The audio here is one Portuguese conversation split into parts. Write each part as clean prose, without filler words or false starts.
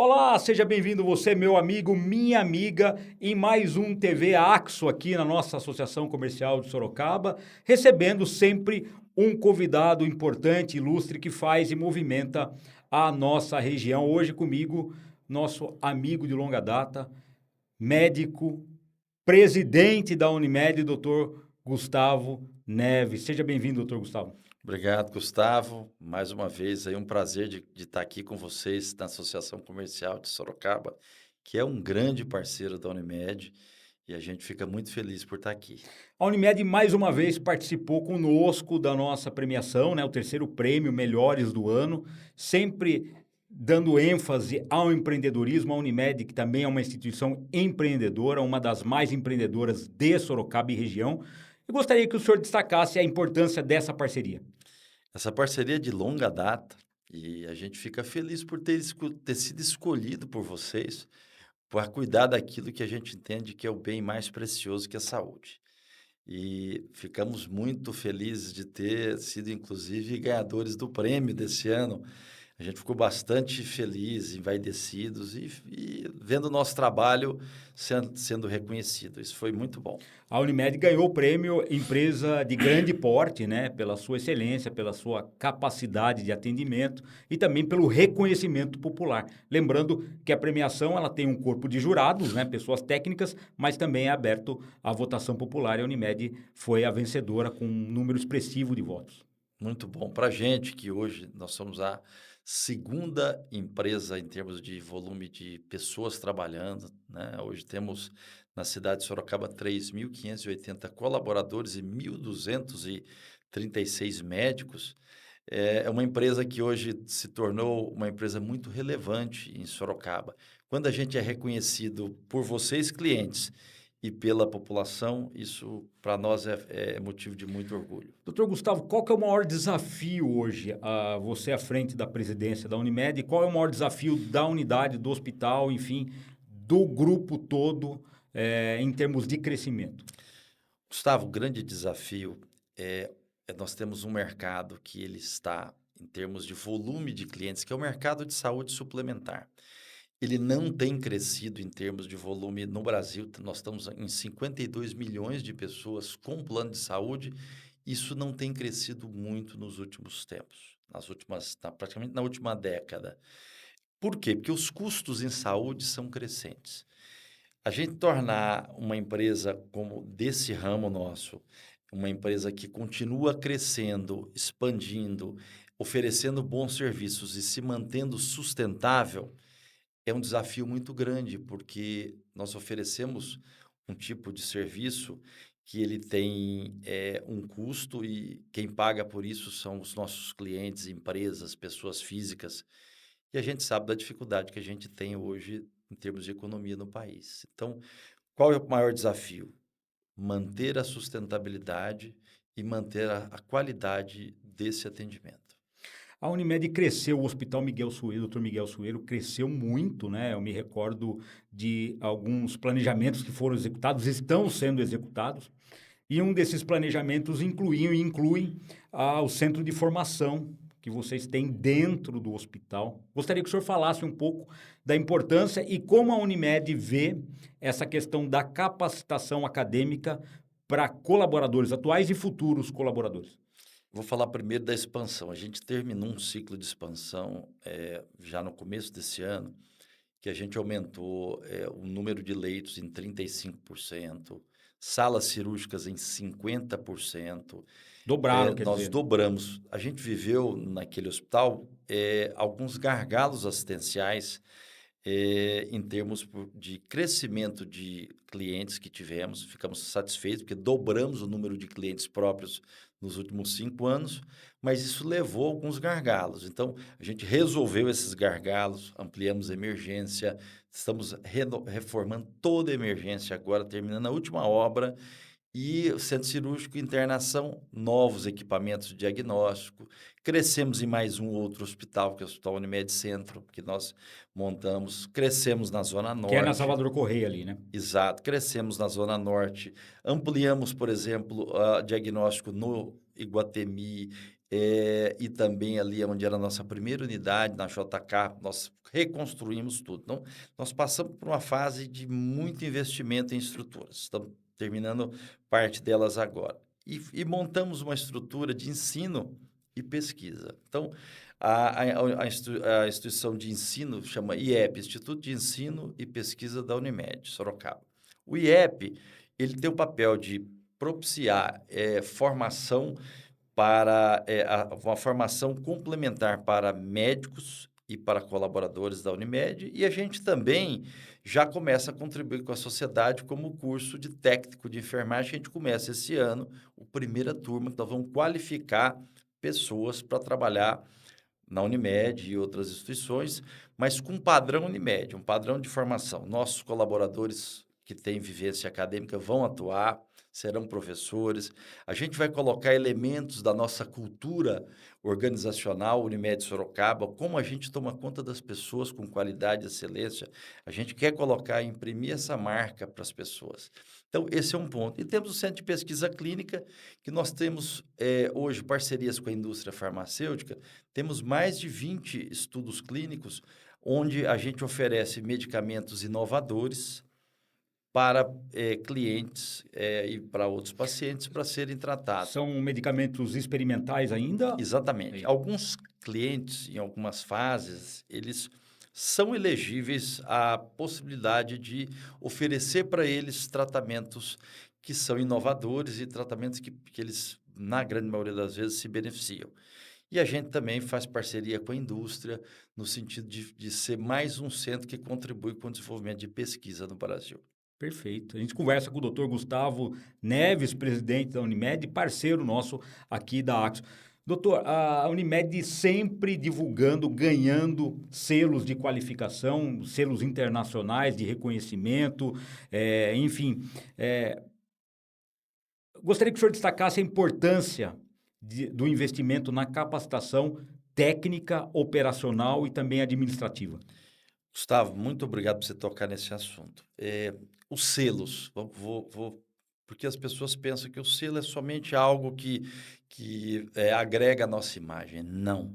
Olá, seja bem-vindo você, meu amigo, minha amiga, em mais um TV Axo aqui na nossa Associação Comercial de Sorocaba, recebendo sempre um convidado importante, ilustre, que faz e movimenta a nossa região. Hoje comigo, nosso amigo de longa data, médico, presidente da Unimed, doutor Gustavo Neves. Seja bem-vindo, doutor Gustavo. Obrigado, Gustavo. Mais uma vez, aí um prazer de estar aqui com vocês na Associação Comercial de Sorocaba, que é um grande parceiro da Unimed, e a gente fica muito feliz por estar aqui. A Unimed mais uma vez participou conosco da nossa premiação, né, o terceiro prêmio Melhores do Ano, sempre dando ênfase ao empreendedorismo. A Unimed, que também é uma instituição empreendedora, uma das mais empreendedoras de Sorocaba e região. Eu gostaria que o senhor destacasse a importância dessa parceria. Essa parceria é de longa data e a gente fica feliz por ter sido escolhido por vocês para cuidar daquilo que a gente entende que é o bem mais precioso que é a saúde. E ficamos muito felizes de ter sido, inclusive, ganhadores do prêmio desse ano. A gente ficou bastante feliz, envaidecidos e vendo o nosso trabalho sendo reconhecido. Isso foi muito bom. A Unimed ganhou o prêmio Empresa de Grande Porte, né, pela sua excelência, pela sua capacidade de atendimento e também pelo reconhecimento popular. Lembrando que a premiação ela tem um corpo de jurados, né, pessoas técnicas, mas também é aberto à votação popular e a Unimed foi a vencedora com um número expressivo de votos. Muito bom para a gente, que hoje nós somos a segunda empresa em termos de volume de pessoas trabalhando, né? Hoje temos na cidade de Sorocaba 3.580 colaboradores e 1.236 médicos. É uma empresa que hoje se tornou uma empresa muito relevante em Sorocaba. Quando a gente é reconhecido por vocês, clientes, e pela população, isso para nós é motivo de muito orgulho. Doutor Gustavo, qual que é o maior desafio hoje, você à frente da presidência da Unimed, e qual é o maior desafio da unidade, do hospital, enfim, do grupo todo, em termos de crescimento? Gustavo, o grande desafio é nós temos um mercado que ele está, em termos de volume de clientes, que é o mercado de saúde suplementar. Ele não tem crescido em termos de volume no Brasil. Nós estamos em 52 milhões de pessoas com plano de saúde. Isso não tem crescido muito nos últimos tempos, praticamente na última década. Por quê? Porque os custos em saúde são crescentes. A gente tornar uma empresa como desse ramo nosso, uma empresa que continua crescendo, expandindo, oferecendo bons serviços e se mantendo sustentável, é um desafio muito grande, porque nós oferecemos um tipo de serviço que ele tem um custo e quem paga por isso são os nossos clientes, empresas, pessoas físicas. E a gente sabe da dificuldade que a gente tem hoje em termos de economia no país. Então, qual é o maior desafio? Manter a sustentabilidade e manter a qualidade desse atendimento. A Unimed cresceu, o Hospital Miguel Sueiro, Dr. Miguel Sueiro, cresceu muito, né? Eu me recordo de alguns planejamentos que foram executados, estão sendo executados, e um desses planejamentos inclui o centro de formação que vocês têm dentro do hospital. Gostaria que o senhor falasse um pouco da importância e como a Unimed vê essa questão da capacitação acadêmica para colaboradores atuais e futuros colaboradores. Vou falar primeiro da expansão. A gente terminou um ciclo de expansão já no começo desse ano, que a gente aumentou o número de leitos em 35%, salas cirúrgicas em 50%. Dobraram, quer Nós dizer. dobramos. A gente viveu naquele hospital alguns gargalos assistenciais em termos de crescimento de clientes que tivemos. Ficamos satisfeitos, porque dobramos o número de clientes próprios nos últimos 5 anos, mas isso levou a alguns gargalos. Então, a gente resolveu esses gargalos, ampliamos a emergência, estamos reformando toda a emergência agora, terminando a última obra, e o centro cirúrgico, internação, novos equipamentos de diagnóstico. Crescemos em mais um outro hospital, que é o Hospital Unimed Centro, que nós montamos. Crescemos na Zona Que é na Norte. Salvador Correia ali, né? Exato, crescemos na Zona Norte. Ampliamos, por exemplo, diagnóstico no Iguatemi. e também ali onde era a nossa primeira unidade, na JK, nós reconstruímos tudo. Então, nós passamos por uma fase de muito investimento em estruturas. Estamos terminando parte delas agora. E montamos uma estrutura de ensino e pesquisa. Então, a instituição de ensino chama IEP, Instituto de Ensino e Pesquisa da Unimed, Sorocaba. O IEP, ele tem o papel de propiciar formação para uma formação complementar para médicos e para colaboradores da Unimed, e a gente também já começa a contribuir com a sociedade como curso de técnico de enfermagem. A gente começa esse ano, a primeira turma, que nós vamos qualificar pessoas para trabalhar na Unimed e outras instituições, mas com padrão Unimed, um padrão de formação. Nossos colaboradores que têm vivência acadêmica vão atuar, serão professores. A gente vai colocar elementos da nossa cultura organizacional Unimed Sorocaba, como a gente toma conta das pessoas com qualidade e excelência. A gente quer colocar, imprimir essa marca para as pessoas. Então, esse é um ponto. E temos o Centro de Pesquisa Clínica, que nós temos hoje parcerias com a indústria farmacêutica. Temos mais de 20 estudos clínicos, onde a gente oferece medicamentos inovadores para clientes e para outros pacientes para serem tratados. São medicamentos experimentais ainda? Exatamente. Alguns clientes, em algumas fases, eles são elegíveis à possibilidade de oferecer para eles tratamentos que são inovadores e tratamentos que eles, na grande maioria das vezes, se beneficiam. E a gente também faz parceria com a indústria, no sentido de ser mais um centro que contribui com o desenvolvimento de pesquisa no Brasil. Perfeito. A gente conversa com o Dr. Gustavo Neves, presidente da Unimed, parceiro nosso aqui da Axo. Doutor, a Unimed sempre divulgando, ganhando selos de qualificação, selos internacionais de reconhecimento, enfim. Gostaria que o senhor destacasse a importância do investimento na capacitação técnica, operacional e também administrativa. Gustavo, muito obrigado por você tocar nesse assunto. Os selos, porque as pessoas pensam que o selo é somente algo que agrega a nossa imagem. Não.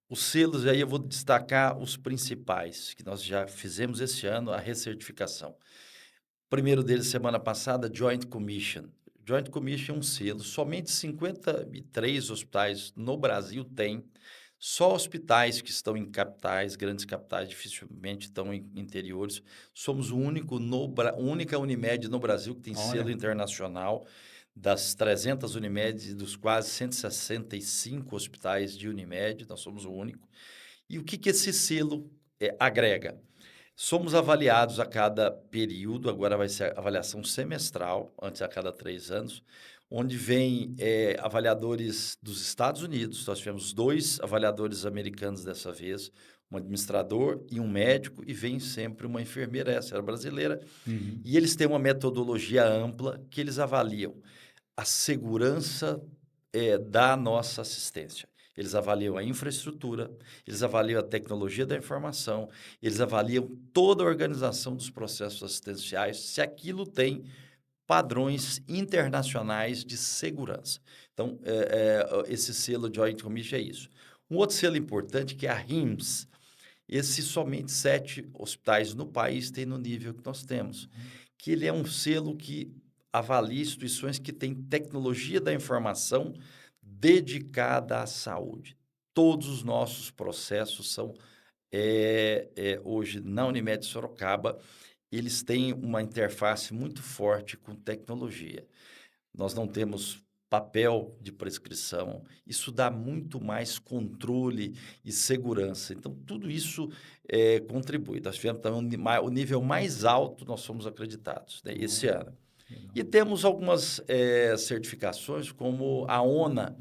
Os selos, aí eu vou destacar os principais, que nós já fizemos esse ano, a recertificação. O primeiro deles, semana passada, Joint Commission. Joint Commission é um selo, somente 53 hospitais no Brasil têm. Só hospitais que estão em capitais, grandes capitais, dificilmente estão em interiores. Somos o única Unimed no Brasil que tem selo Olha, internacional, das 300 Unimeds e dos quase 165 hospitais de Unimed, nós somos o único. E o que esse selo agrega? Somos avaliados a cada período, agora vai ser a avaliação semestral, antes a cada 3 anos, onde vem avaliadores dos Estados Unidos. Nós tivemos 2 avaliadores americanos dessa vez, um administrador e um médico, e vem sempre uma enfermeira, essa era brasileira, e eles têm uma metodologia ampla que eles avaliam a segurança da nossa assistência. Eles avaliam a infraestrutura, eles avaliam a tecnologia da informação, eles avaliam toda a organização dos processos assistenciais, se aquilo tem padrões internacionais de segurança. Então, esse selo Joint Commission é isso. Um outro selo importante que é a RIMS. Esse somente 7 hospitais no país têm no nível que nós temos. Que ele é um selo que avalia instituições que têm tecnologia da informação dedicada à saúde. Todos os nossos processos são, hoje, na Unimed Sorocaba, eles têm uma interface muito forte com tecnologia. Nós não temos papel de prescrição, isso dá muito mais controle e segurança. Então, tudo isso contribui. Nós tivemos também o nível mais alto, nós fomos acreditados, né, esse ano. legal. E temos algumas certificações, como a ONA,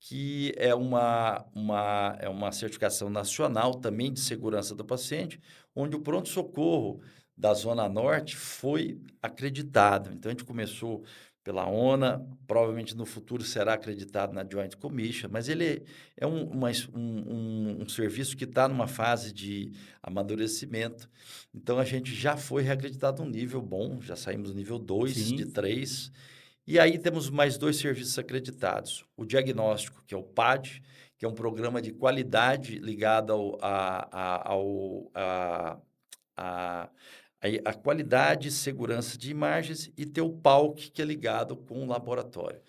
que é uma certificação nacional também de segurança do paciente, onde o pronto-socorro da Zona Norte foi acreditado. Então, a gente começou pela ONA, provavelmente no futuro será acreditado na Joint Commission, mas ele é um serviço que está numa fase de amadurecimento. Então, a gente já foi reacreditado um nível bom, já saímos do nível 2 de Sim. 3, E aí temos mais 2 serviços acreditados. O diagnóstico, que é o PAD, que é um programa de qualidade ligado a a qualidade e segurança de imagens, e tem o PALC, que é ligado com o laboratório.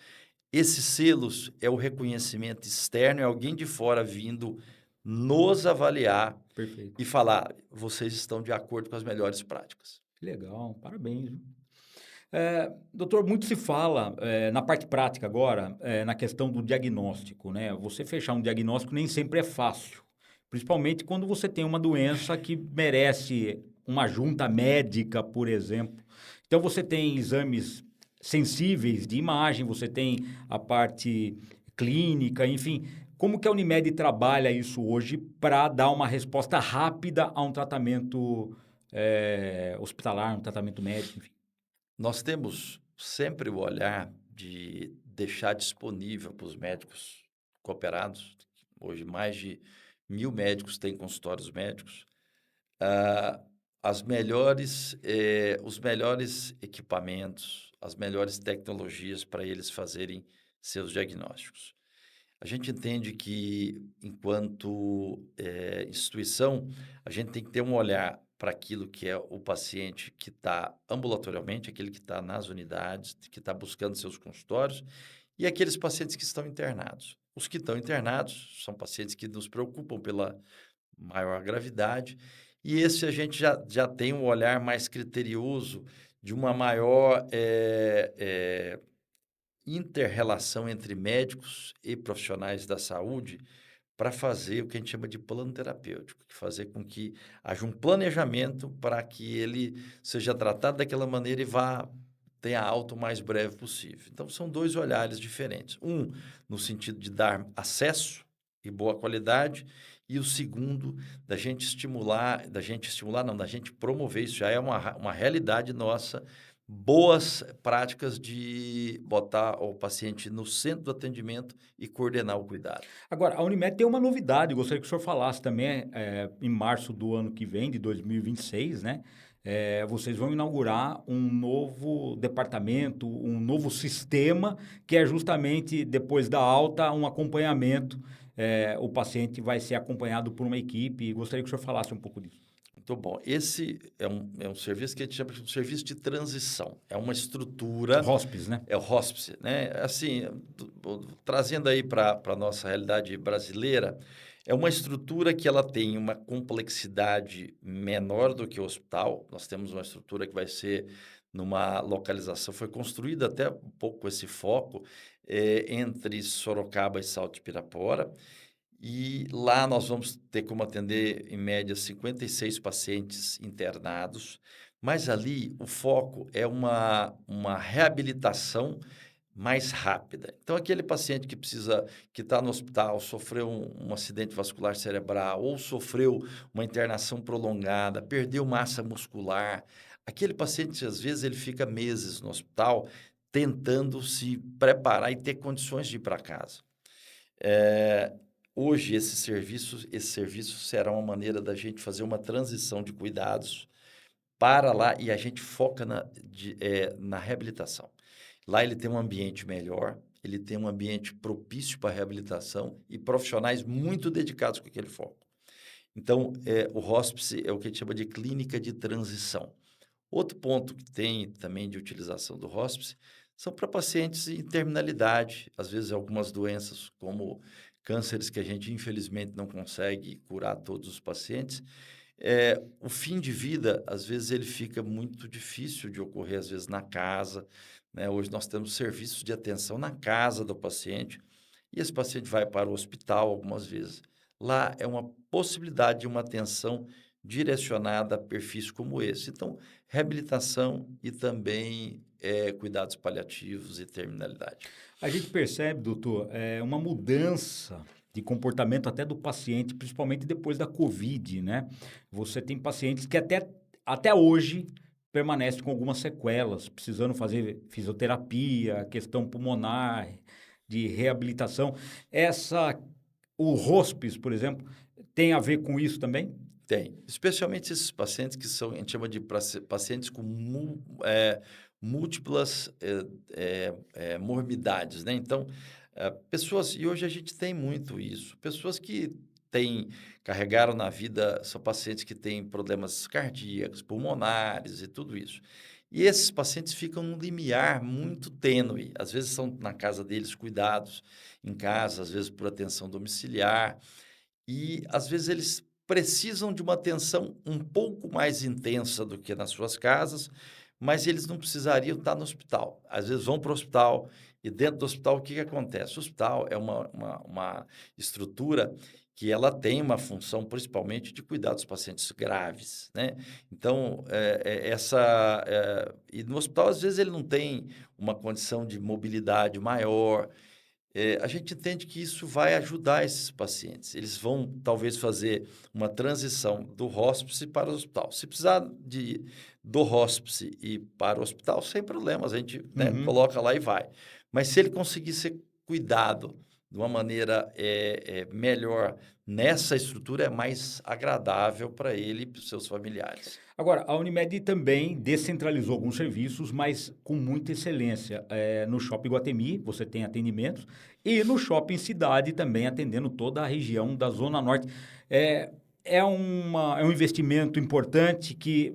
Esses selos é o reconhecimento externo, é alguém de fora vindo nos avaliar Perfeito. e falar: "Vocês estão de acordo com as melhores práticas". Que legal, parabéns, viu. Doutor, muito se fala, na parte prática agora, na questão do diagnóstico, né. Você fechar um diagnóstico nem sempre é fácil, principalmente quando você tem uma doença que merece uma junta médica, por exemplo. Então você tem exames sensíveis de imagem, você tem a parte clínica, enfim. Como que a Unimed trabalha isso hoje para dar uma resposta rápida a um tratamento, hospitalar, um tratamento médico, enfim? Nós temos sempre o olhar de deixar disponível para os médicos cooperados, hoje mais de 1.000 médicos têm consultórios médicos, ah, os melhores equipamentos, as melhores tecnologias para eles fazerem seus diagnósticos. A gente entende que, enquanto instituição, a gente tem que ter um olhar para aquilo que é o paciente que está ambulatorialmente, aquele que está nas unidades, que está buscando seus consultórios, e aqueles pacientes que estão internados. Os que estão internados são pacientes que nos preocupam pela maior gravidade, e esse a gente já tem um olhar mais criterioso de uma maior inter-relação entre médicos e profissionais da saúde para fazer o que a gente chama de plano terapêutico, que fazer com que haja um planejamento para que ele seja tratado daquela maneira e tenha alta o mais breve possível. Então, são 2 olhares diferentes. Um, no sentido de dar acesso e boa qualidade, e o segundo, da gente promover, isso já é uma realidade nossa, boas práticas de botar o paciente no centro do atendimento e coordenar o cuidado. Agora, a Unimed tem uma novidade, gostaria que o senhor falasse também, em março do ano que vem, de 2026, né, vocês vão inaugurar um novo departamento, um novo sistema, que é justamente, depois da alta, um acompanhamento, o paciente vai ser acompanhado por uma equipe, gostaria que o senhor falasse um pouco disso. Muito bom. Esse é um serviço que a gente chama de um serviço de transição. É uma estrutura, Hospice, né? é o hospice, né? Assim, trazendo aí para a nossa realidade brasileira, é uma estrutura que ela tem uma complexidade menor do que o hospital. Nós temos uma estrutura que vai ser numa localização, foi construída até um pouco com esse foco, entre Sorocaba e Salto de Pirapora. E lá nós vamos ter como atender, em média, 56 pacientes internados, mas ali o foco é uma reabilitação mais rápida. Então, aquele paciente que está no hospital, sofreu um acidente vascular cerebral ou sofreu uma internação prolongada, perdeu massa muscular, aquele paciente, às vezes, ele fica meses no hospital tentando se preparar e ter condições de ir para casa. Eh, Hoje esse serviço será uma maneira da gente fazer uma transição de cuidados para lá e a gente foca na reabilitação. Lá ele tem um ambiente melhor, ele tem um ambiente propício para reabilitação e profissionais muito dedicados com aquele foco. Então, o hospice é o que a gente chama de clínica de transição. Outro ponto que tem também de utilização do hospice são para pacientes em terminalidade, às vezes algumas doenças como cânceres que a gente infelizmente não consegue curar todos os pacientes. O fim de vida, às vezes ele fica muito difícil de ocorrer, às vezes na casa, né? Hoje nós temos serviços de atenção na casa do paciente e esse paciente vai para o hospital algumas vezes. Lá é uma possibilidade de uma atenção direcionada a perfis como esse. Então, reabilitação e também cuidados paliativos e terminalidade. A gente percebe, doutor, uma mudança de comportamento até do paciente, principalmente depois da Covid, né? Você tem pacientes que até hoje permanecem com algumas sequelas, precisando fazer fisioterapia, questão pulmonar, de reabilitação. O hospice, por exemplo, tem a ver com isso também? Tem. Especialmente esses pacientes que são, a gente chama de pacientes com múltiplas morbidades, né? Então, pessoas, e hoje a gente tem muito isso, pessoas que carregaram na vida, são pacientes que têm problemas cardíacos, pulmonares e tudo isso. E esses pacientes ficam num limiar muito tênue, às vezes são na casa deles cuidados, em casa, às vezes por atenção domiciliar, e às vezes eles precisam de uma atenção um pouco mais intensa do que nas suas casas, mas eles não precisariam estar no hospital. Às vezes vão para o hospital e dentro do hospital o que que acontece? O hospital é uma estrutura que ela tem uma função principalmente de cuidar dos pacientes graves, né? Então, e no hospital às vezes ele não tem uma condição de mobilidade maior, a gente entende que isso vai ajudar esses pacientes. Eles vão, talvez, fazer uma transição do hospice para o hospital. Se precisar do hospice e para o hospital, sem problemas, a gente, né, Uhum. coloca lá e vai. Mas se ele conseguir ser cuidado de uma maneira melhor nessa estrutura, é mais agradável para ele e para os seus familiares. Agora, a Unimed também descentralizou alguns serviços, mas com muita excelência. No Shopping Guatemi, você tem atendimentos, e no Shopping Cidade também, atendendo toda a região da Zona Norte. É um investimento importante que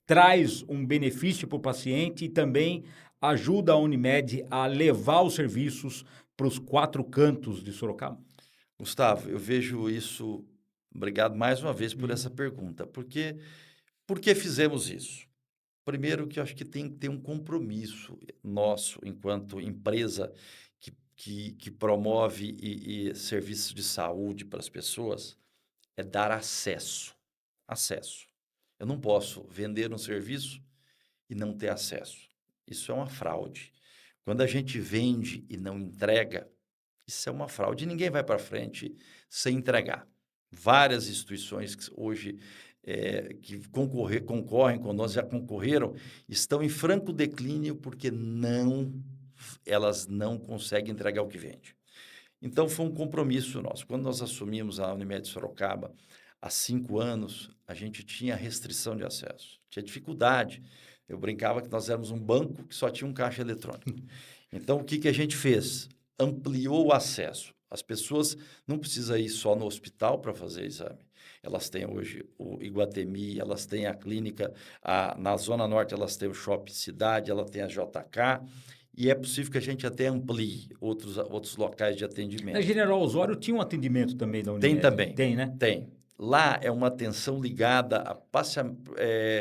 traz um benefício para o paciente e também ajuda a Unimed a levar os serviços para os quatro cantos de Sorocaba. Gustavo, eu vejo isso. Obrigado mais uma vez por essa Uhum. pergunta. Por que fizemos isso? Primeiro, que eu acho que tem que ter um compromisso nosso, enquanto empresa que promove e serviços de saúde para as pessoas, é dar acesso. Acesso. Eu não posso vender um serviço e não ter acesso. Isso é uma fraude. Quando a gente vende e não entrega, isso é uma fraude. E ninguém vai para frente sem entregar. Várias instituições que hoje que concorrem conosco, já concorreram, estão em franco declínio porque elas não conseguem entregar o que vende. Então, foi um compromisso nosso. Quando nós assumimos a Unimed Sorocaba, há 5 anos, a gente tinha restrição de acesso, tinha dificuldade. Eu brincava que nós éramos um banco que só tinha um caixa eletrônico. Então, o que que a gente fez? Ampliou o acesso. As pessoas não precisam ir só no hospital para fazer exame. Elas têm hoje o Iguatemi, elas têm a clínica, na Zona Norte elas têm o Shopping Cidade, ela tem a JK, e é possível que a gente até amplie outros locais de Na atendimento. General Osório tinha um atendimento também da Tem Unimed. também, Tem, né? tem. Lá é uma atenção ligada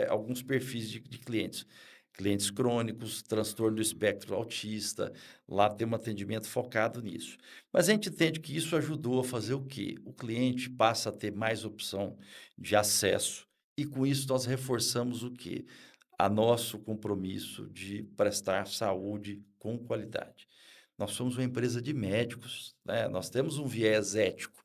alguns perfis de clientes. Clientes crônicos, transtorno do espectro autista, lá tem um atendimento focado nisso. Mas a gente entende que isso ajudou a fazer o quê? O cliente passa a ter mais opção de acesso e com isso nós reforçamos o quê? A nosso compromisso de prestar saúde com qualidade. Nós somos uma empresa de médicos, né? Nós temos um viés ético.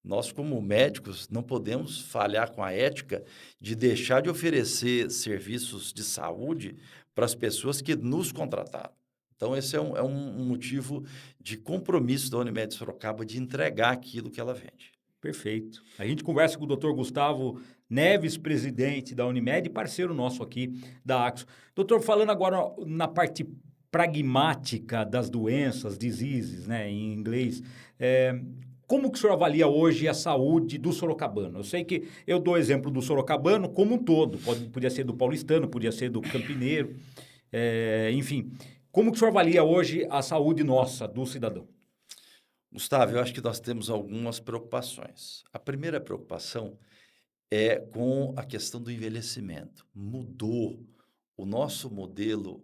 Nós, como médicos, não podemos falhar com a ética de deixar de oferecer serviços de saúde para as pessoas que nos contrataram. Então, esse é um motivo de compromisso da Unimed Sorocaba de entregar aquilo que ela vende. Perfeito. A gente conversa com o Dr. Gustavo Neves, presidente da Unimed, parceiro nosso aqui da Axo. Doutor, falando agora na parte pragmática das doenças, diseases, né, em inglês, como que o senhor avalia hoje a saúde do sorocabano? Eu sei que eu dou exemplo do sorocabano como um todo, podia ser do paulistano, podia ser do campineiro, enfim. Como que o senhor avalia hoje a saúde nossa, do cidadão? Gustavo, eu acho que nós temos algumas preocupações. A primeira preocupação é com a questão do envelhecimento. Mudou. O nosso modelo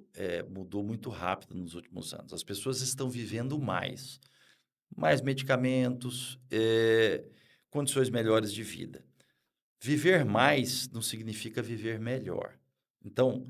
mudou muito rápido nos últimos anos. As pessoas estão vivendo mais medicamentos, condições melhores de vida. Viver mais não significa viver melhor. Então,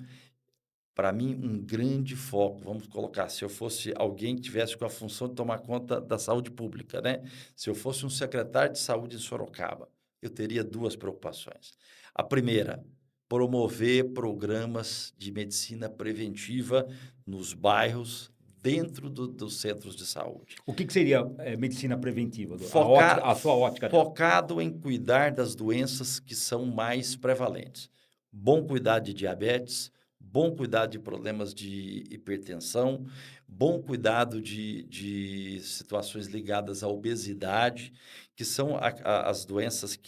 para mim, um grande foco, vamos colocar, se eu fosse alguém que tivesse com a função de tomar conta da saúde pública, né? Se eu fosse um secretário de saúde em Sorocaba, eu teria duas preocupações. A primeira, promover programas de medicina preventiva nos bairros dentro dos centros de saúde. O que seria medicina preventiva? A sua ótica. Focado em cuidar das doenças que são mais prevalentes. Bom cuidar de diabetes, bom cuidado de problemas de hipertensão, bom cuidado de situações ligadas à obesidade, que são as doenças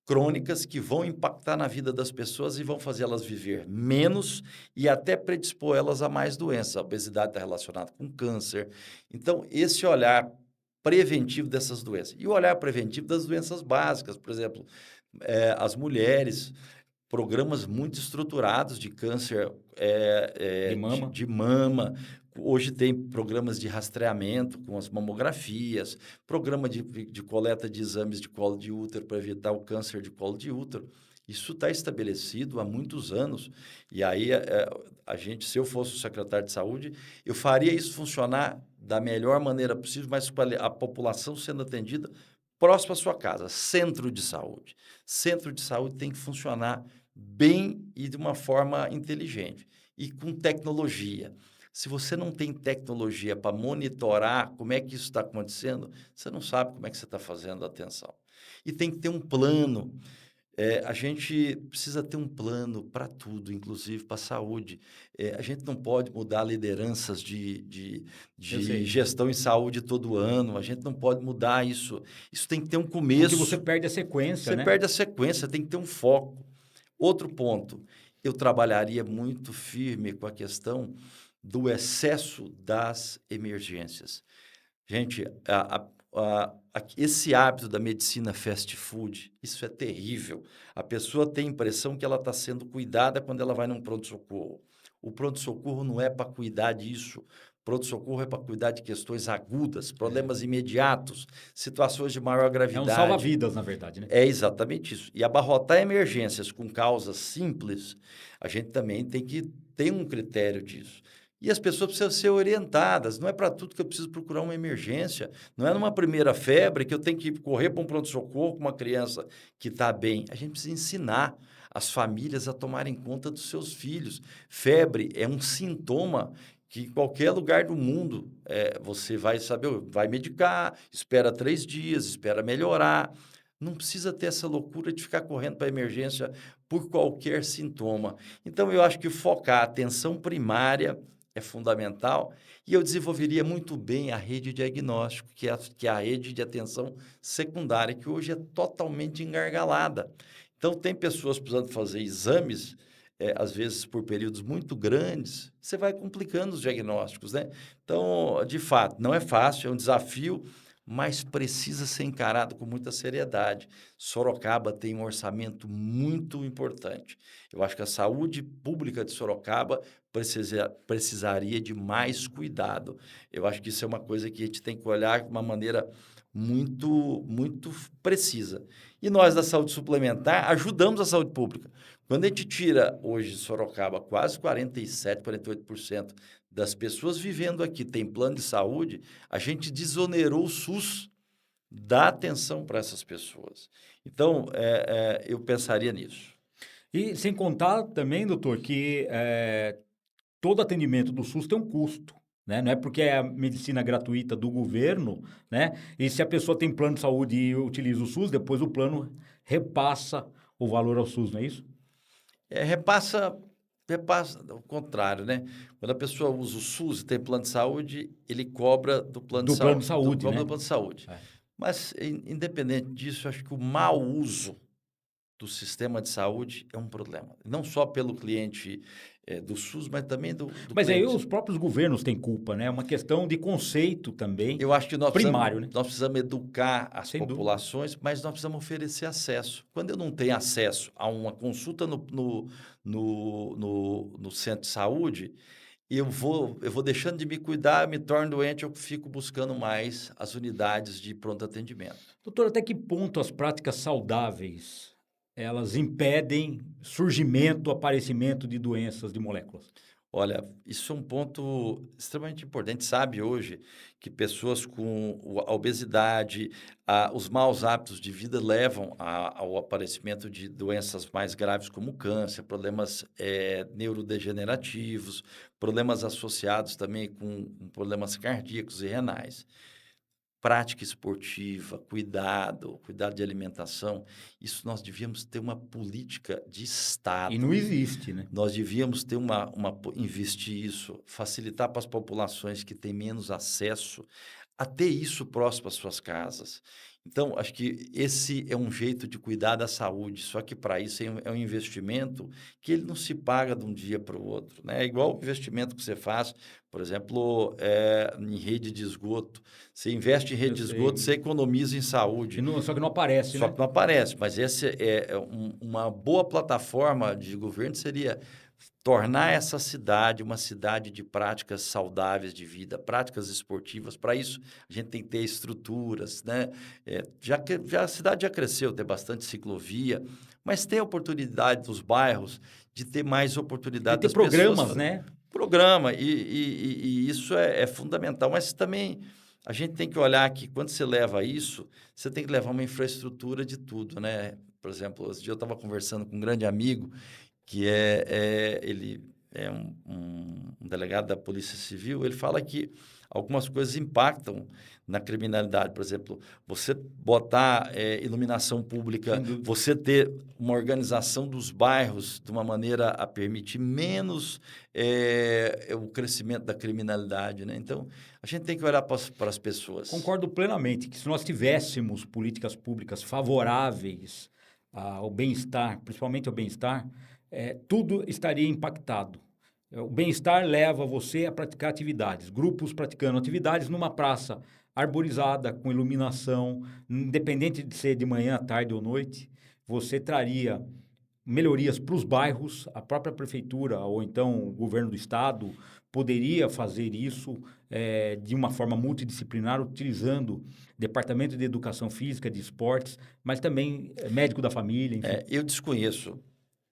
crônicas que vão impactar na vida das pessoas e vão fazer elas viver menos e até predispor elas a mais doenças. A obesidade está relacionada com câncer. Então, esse olhar preventivo dessas doenças. E o olhar preventivo das doenças básicas, por exemplo, as mulheres, programas muito estruturados de câncer De mama. de mama. Hoje tem programas de rastreamento com as mamografias, programa de coleta de exames de colo de útero para evitar o câncer de colo de útero. Isso está estabelecido há muitos anos. E aí, se eu fosse o secretário de saúde, eu faria isso funcionar da melhor maneira possível, mas com a população sendo atendida próximo à sua casa. Centro de saúde. Centro de saúde tem que funcionar bem e de uma forma inteligente e com tecnologia. Se você não tem tecnologia para monitorar como é que isso está acontecendo, você não sabe como é que você está fazendo a atenção. E tem que ter um plano. A gente precisa ter um plano para tudo, inclusive para a saúde. A gente não pode mudar lideranças de gestão em saúde todo ano. A gente não pode mudar isso. Isso tem que ter um começo. Porque você perde a sequência, Você né? perde a sequência, tem que ter um foco. Outro ponto, eu trabalharia muito firme com a questão do excesso das emergências. Gente, esse hábito da medicina fast food, isso é terrível. A pessoa tem a impressão que ela está sendo cuidada quando ela vai num pronto-socorro. O pronto-socorro não é para cuidar disso. Pronto-socorro é para cuidar de questões agudas, problemas imediatos, situações de maior É gravidade. um salva-vidas, na verdade, né? É exatamente isso. E abarrotar emergências com causas simples, a gente também tem que ter um critério disso. E as pessoas precisam ser orientadas. Não é para tudo que eu preciso procurar uma emergência. Não é numa primeira febre que eu tenho que correr para um pronto-socorro com uma criança que está bem. A gente precisa ensinar as famílias a tomarem conta dos seus filhos. Febre é um sintoma que em qualquer lugar do mundo você vai saber, vai medicar, espera 3 dias, espera melhorar. Não precisa ter essa loucura de ficar correndo para a emergência por qualquer sintoma. Então, eu acho que focar a atenção primária é fundamental e eu desenvolveria muito bem a rede de diagnóstico, que é a rede de atenção secundária, que hoje é totalmente engargalada. Então, tem pessoas precisando fazer exames às vezes por períodos muito grandes, você vai complicando os diagnósticos, né? Então, de fato, não é fácil, é um desafio, mas precisa ser encarado com muita seriedade. Sorocaba tem um orçamento muito importante. Eu acho que a saúde pública de Sorocaba precisaria de mais cuidado. Eu acho que isso é uma coisa que a gente tem que olhar de uma maneira muito precisa. E nós da saúde suplementar ajudamos a saúde pública. Quando a gente tira hoje de Sorocaba quase 47%, 48% das pessoas vivendo aqui tem plano de saúde, a gente desonerou o SUS da atenção para essas pessoas. Então, eu pensaria nisso. E sem contar também, doutor, que todo atendimento do SUS tem um custo, né? Não é porque é a medicina gratuita do governo, né? E se a pessoa tem plano de saúde e utiliza o SUS, depois o plano repassa o valor ao SUS, não é isso? Repassa ao contrário, né? Quando a pessoa usa o SUS e tem plano de saúde, ele cobra do plano de Do plano saúde. de saúde, Cobra né? do plano de saúde. É. Mas, independente disso, eu acho que o mau uso do sistema de saúde é um problema. Não só pelo cliente do SUS, mas também do Mas aí cliente. os próprios governos têm culpa, né? É uma questão de conceito também, Eu acho que primário, né? nós precisamos educar as Sem dúvida. populações, mas nós precisamos oferecer acesso. Quando eu não tenho acesso a uma consulta no centro de saúde, eu vou deixando de me cuidar, me torno doente, eu fico buscando mais as unidades de pronto atendimento. Doutor, até que ponto as práticas saudáveis, elas impedem surgimento, aparecimento de doenças de moléculas? Olha, isso é um ponto extremamente importante. Sabe hoje que pessoas com a obesidade, os maus hábitos de vida levam ao aparecimento de doenças mais graves como câncer, problemas neurodegenerativos, problemas associados também com problemas cardíacos e renais. Prática esportiva, cuidado de alimentação, isso nós devíamos ter uma política de E não Estado. existe, né? Nós devíamos ter investir isso, facilitar para as populações que têm menos acesso a ter isso próximo às suas casas. Então, acho que esse é um jeito de cuidar da saúde, só que para isso é um investimento que ele não se paga de um dia para o outro, né? É igual o investimento que você faz, por exemplo, em rede de esgoto. Você investe em rede Eu de esgoto, sei. você economiza em saúde. Só que não aparece, Só né? que não aparece, mas esse uma boa plataforma de governo seria tornar essa cidade uma cidade de práticas saudáveis de vida, práticas esportivas. Para isso, a gente tem que ter estruturas, né? Já a cidade já cresceu, tem bastante ciclovia, mas tem a oportunidade dos bairros de ter mais De oportunidade ter das pessoas. programas, né? Programa, e isso é fundamental, mas também a gente tem que olhar que quando você leva isso, você tem que levar uma infraestrutura de tudo, né? Por exemplo, esse dia eu estava conversando com um grande amigo, que ele é um delegado da Polícia Civil, ele fala que algumas coisas impactam na criminalidade. Por exemplo, você botar iluminação pública, Sem dúvida. você ter uma organização dos bairros de uma maneira a permitir menos o crescimento da criminalidade, né? Então, a gente tem que olhar para as pessoas. Concordo plenamente que se nós tivéssemos políticas públicas favoráveis ao bem-estar, principalmente ao bem-estar, tudo estaria impactado. O bem-estar leva você a praticar atividades, grupos praticando atividades numa praça arborizada, com iluminação, independente de ser de manhã, tarde ou noite, você traria melhorias para os bairros, a própria prefeitura ou então o governo do estado poderia fazer isso de uma forma multidisciplinar, utilizando departamento de educação física, de esportes, mas também médico da família, enfim. Eu desconheço,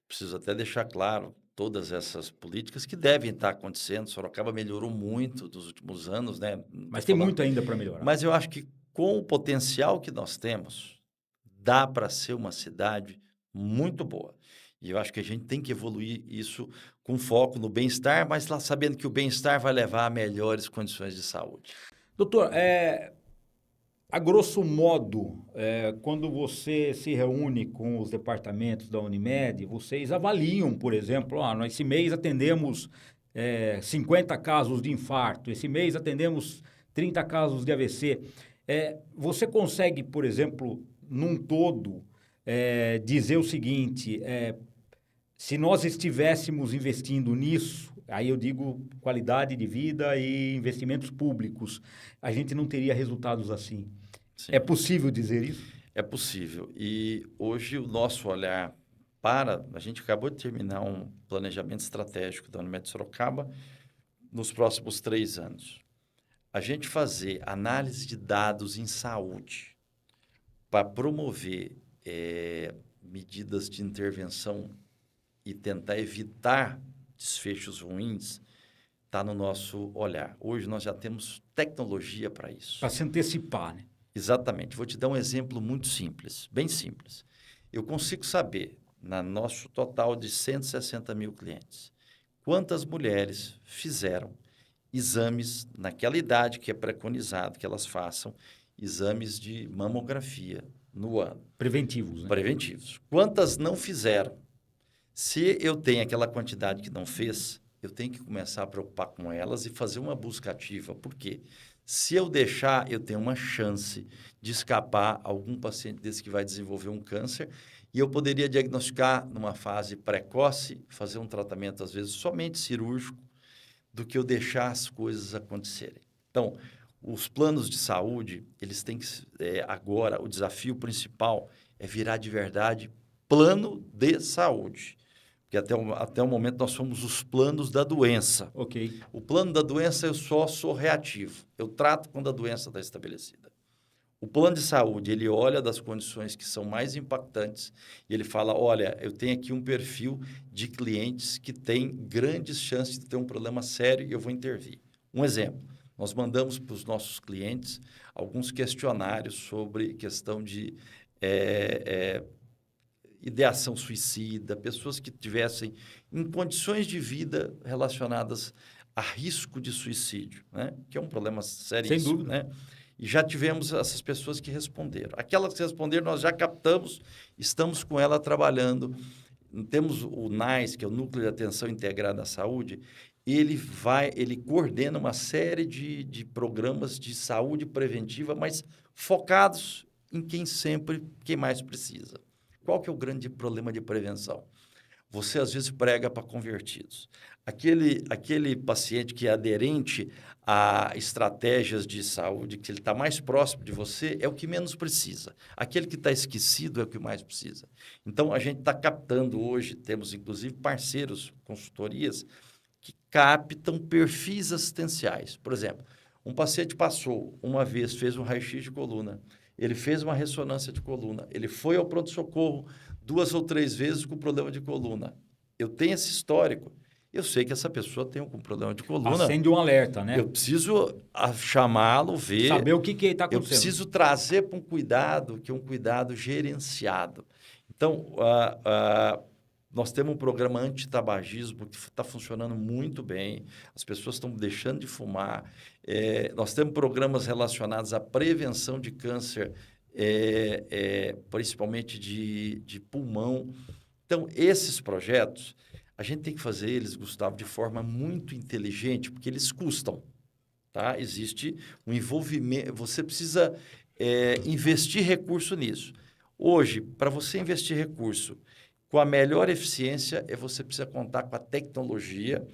preciso até deixar claro, todas essas políticas que devem estar acontecendo. Sorocaba melhorou muito dos últimos anos, né? Não tô Mas tem falando, muito ainda para melhorar. mas eu acho que com o potencial que nós temos, dá para ser uma cidade muito boa. E eu acho que a gente tem que evoluir isso com foco no bem-estar, mas lá sabendo que o bem-estar vai levar a melhores condições de saúde. Doutor, a grosso modo, quando você se reúne com os departamentos da Unimed, vocês avaliam, por exemplo, nós esse mês atendemos 50 casos de infarto, esse mês atendemos 30 casos de AVC. Você consegue, por exemplo, num todo, dizer o seguinte, se nós estivéssemos investindo nisso, aí eu digo qualidade de vida e investimentos públicos, a gente não teria resultados assim. Sim. É possível dizer isso? É possível. E hoje o nosso olhar a gente acabou de terminar um planejamento estratégico da Unimed Sorocaba nos próximos 3 anos. A gente fazer análise de dados em saúde para promover medidas de intervenção e tentar evitar desfechos ruins, está no nosso olhar. Hoje nós já temos tecnologia para isso. Para se antecipar, né? Exatamente. Vou te dar um exemplo muito simples, bem simples. Eu consigo saber, no nosso total de 160 mil clientes, quantas mulheres fizeram exames naquela idade que é preconizado que elas façam, exames de mamografia no ano. Preventivos, né? Preventivos. Quantas não fizeram? Se eu tenho aquela quantidade que não fez, eu tenho que começar a preocupar com elas e fazer uma busca ativa. Por quê? Se eu deixar, eu tenho uma chance de escapar algum paciente desse que vai desenvolver um câncer e eu poderia diagnosticar numa fase precoce, fazer um tratamento, às vezes, somente cirúrgico, do que eu deixar as coisas acontecerem. Então, os planos de saúde, eles têm que... agora, o desafio principal é virar de verdade plano de saúde. Porque até o momento nós somos os planos da doença. Ok. O plano da doença eu só sou reativo. Eu trato quando a doença está estabelecida. O plano de saúde, ele olha das condições que são mais impactantes e ele fala, olha, eu tenho aqui um perfil de clientes que tem grandes chances de ter um problema sério e eu vou intervir. Um exemplo, nós mandamos para os nossos clientes alguns questionários sobre questão de ideação suicida, pessoas que tivessem em condições de vida relacionadas a risco de suicídio, né? Que é um problema Sem seríssimo, dúvida. né? E já tivemos essas pessoas que responderam. Aquelas que responderam, nós já captamos, estamos com ela trabalhando. Temos o NAIS, que é o Núcleo de Atenção Integrada à Saúde, ele coordena uma série de programas de saúde preventiva, mas focados em quem mais precisa. Qual que é o grande problema de prevenção? Você, às vezes, prega para convertidos. Aquele paciente que é aderente a estratégias de saúde, que ele está mais próximo de você, é o que menos precisa. Aquele que está esquecido é o que mais precisa. Então, a gente está captando hoje, temos, inclusive, parceiros, consultorias, que captam perfis assistenciais. Por exemplo, um paciente passou uma vez, fez um raio-x de coluna, ele fez uma ressonância de coluna, ele foi ao pronto-socorro 2 ou 3 vezes com problema de coluna. Eu tenho esse histórico. Eu sei que essa pessoa tem algum problema de coluna. Acende um alerta, né? Eu preciso chamá-lo, ver. Saber o que está Eu acontecendo. preciso trazer para um cuidado que é um cuidado gerenciado. Então, nós temos um programa antitabagismo que está funcionando muito bem. As pessoas estão deixando de fumar. Nós temos programas relacionados à prevenção de câncer, principalmente de pulmão. Então, esses projetos, a gente tem que fazer eles, Gustavo, de forma muito inteligente, porque eles custam. Tá? Existe um envolvimento, você precisa investir recurso nisso. Hoje, para você investir recurso com a melhor eficiência, você precisa contar com a tecnologia,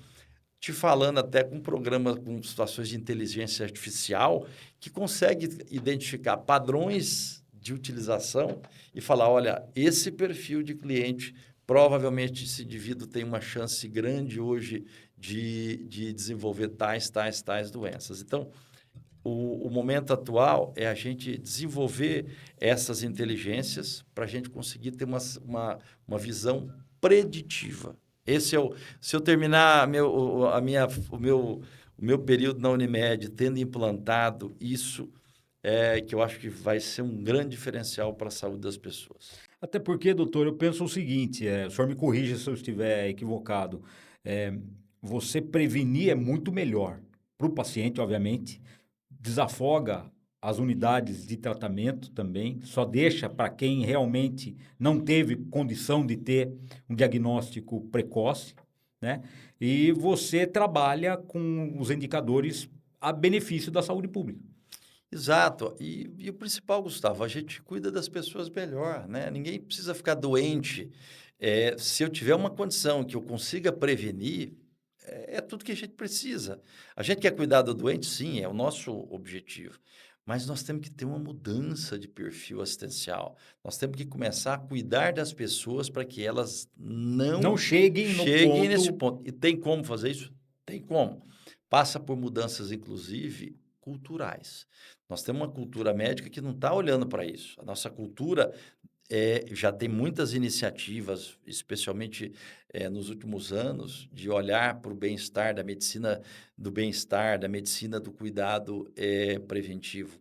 te falando até com um programa com situações de inteligência artificial que consegue identificar padrões de utilização e falar, olha, esse perfil de cliente, provavelmente esse indivíduo tem uma chance grande hoje de desenvolver tais doenças. Então, o momento atual é a gente desenvolver essas inteligências para a gente conseguir ter uma visão preditiva. Esse é se eu terminar o meu período na Unimed tendo implantado isso, que eu acho que vai ser um grande diferencial para a saúde das pessoas. Até porque, doutor, eu penso o seguinte, o senhor me corrija se eu estiver equivocado, você prevenir é muito melhor para o paciente, obviamente, desafoga as unidades de tratamento também, só deixa para quem realmente não teve condição de ter um diagnóstico precoce, né? E você trabalha com os indicadores a benefício da saúde pública. Exato. E o principal, Gustavo, a gente cuida das pessoas melhor, né? Ninguém precisa ficar doente. Se eu tiver uma condição que eu consiga prevenir, é tudo que a gente precisa. A gente quer cuidar do doente, sim, é o nosso objetivo. Mas nós temos que ter uma mudança de perfil assistencial. Nós temos que começar a cuidar das pessoas para que elas não cheguem nesse ponto. E tem como fazer isso? Tem como. Passa por mudanças, inclusive, culturais. Nós temos uma cultura médica que não está olhando para isso. A nossa cultura já tem muitas iniciativas, especialmente nos últimos anos, de olhar para o bem-estar, da medicina do bem-estar, da medicina do cuidado preventivo.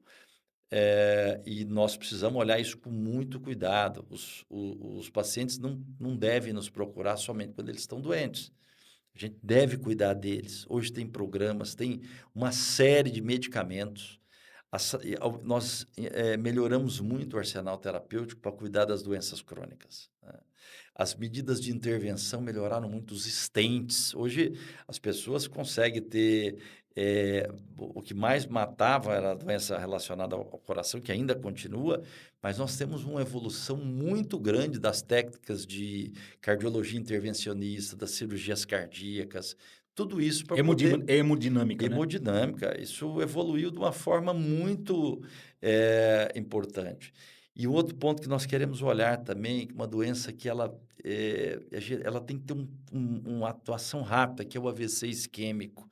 E nós precisamos olhar isso com muito cuidado. Os pacientes não devem nos procurar somente quando eles estão doentes. A gente deve cuidar deles. Hoje tem programas, tem uma série de medicamentos. Nós melhoramos muito o arsenal terapêutico para cuidar das doenças crônicas, né? As medidas de intervenção melhoraram muito, os stents. Hoje, as pessoas conseguem ter... o que mais matava era a doença relacionada ao coração, que ainda continua, mas nós temos uma evolução muito grande das técnicas de cardiologia intervencionista, das cirurgias cardíacas, tudo isso para poder... Hemodinâmica, né? Hemodinâmica, isso evoluiu de uma forma muito importante. E o outro ponto que nós queremos olhar também, uma doença que ela tem que ter uma atuação rápida, que é o AVC isquêmico.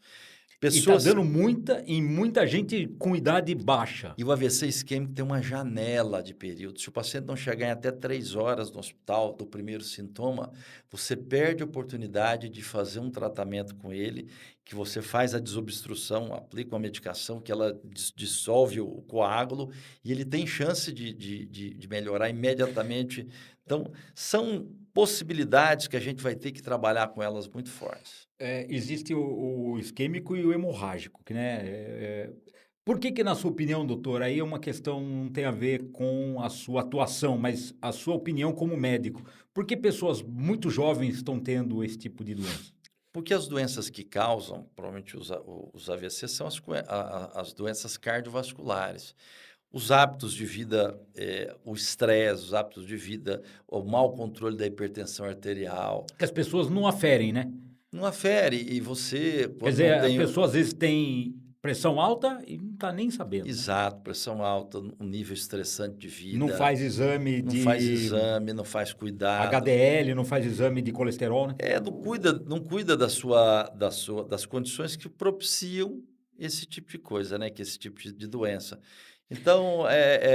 E está Pessoas dando muita gente com idade baixa. E o AVC isquêmico tem uma janela de período. Se o paciente não chegar em até 3 horas no hospital do primeiro sintoma, você perde a oportunidade de fazer um tratamento com ele, que você faz a desobstrução, aplica uma medicação que ela dissolve o coágulo e ele tem chance de melhorar imediatamente. Então, são possibilidades que a gente vai ter que trabalhar com elas muito fortes. Existe o isquêmico e o hemorrágico, que, né? Por que, na sua opinião, doutor, aí é uma questão não tem a ver com a sua atuação, mas a sua opinião como médico. Por que pessoas muito jovens estão tendo esse tipo de doença? Porque as doenças que causam, provavelmente os AVC, são as doenças cardiovasculares. Os hábitos de vida, o estresse, os hábitos de vida, o mau controle da hipertensão arterial, Que as pessoas não aferem, né? não afere. E você, Quer quando dizer, não a tem pessoa às vezes tem pressão alta e não está nem sabendo, né? exato, pressão alta, um nível estressante de Não vida, faz exame não faz de exame, não faz cuidado, HDL, não faz exame de colesterol, né? não cuida das condições que propiciam esse tipo de coisa, né? Que esse tipo de doença. Então,